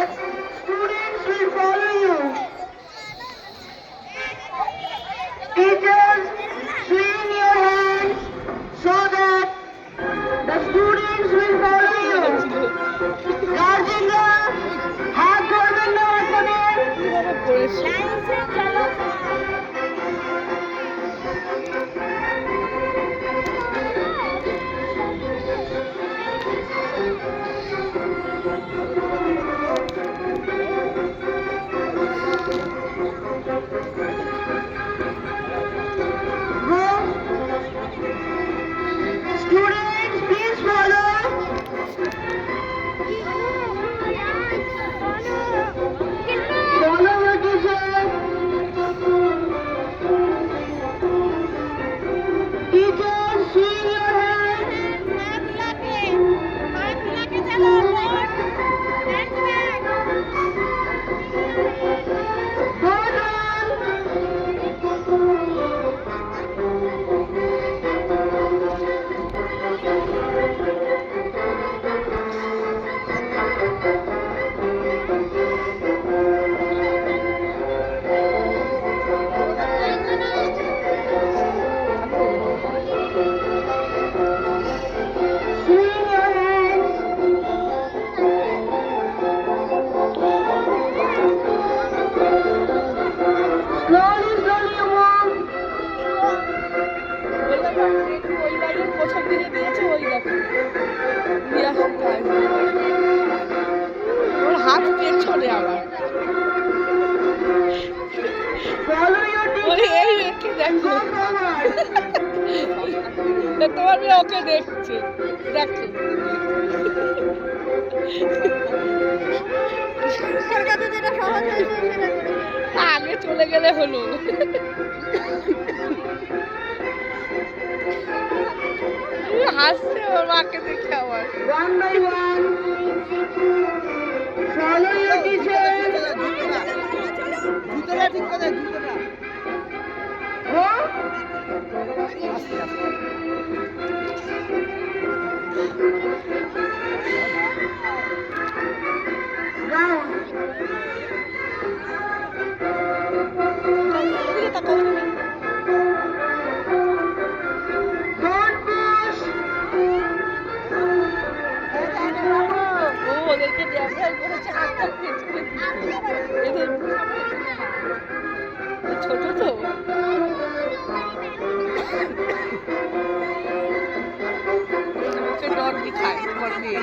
that students will follow you. Teachers, swing your hands so that the students will follow you. Guardianরা হাত ধরবেন না বাচ্চাদের। Students, please follow. Follow your teacher. Teachers, swing your hands. Hold on. Swing your hands. Slowly, slowly move. ওই বাড়ির প্রথম দিকে দিয়েছে ওই দেখো দিয়ে আসতে আসবে ওর হাত পেছনে আবার Follow your ওরে teacher. এই মেয়েকে দেখো Go forward. তোমার মেয়ে ওকে দেখছে দেখো আগে চলে গেলে হলো হাসছে ওর মাকে দেখে আবার One by one. Follow your teacher. জুতোটা ঠিক করে জুতোটা Go. Down. Don't push. ও ওদেরকে ব্যবহার করেছে হাতটা পেছনে এদের ছোট তো ওকে ডর দিখায় তোমার মেয়ে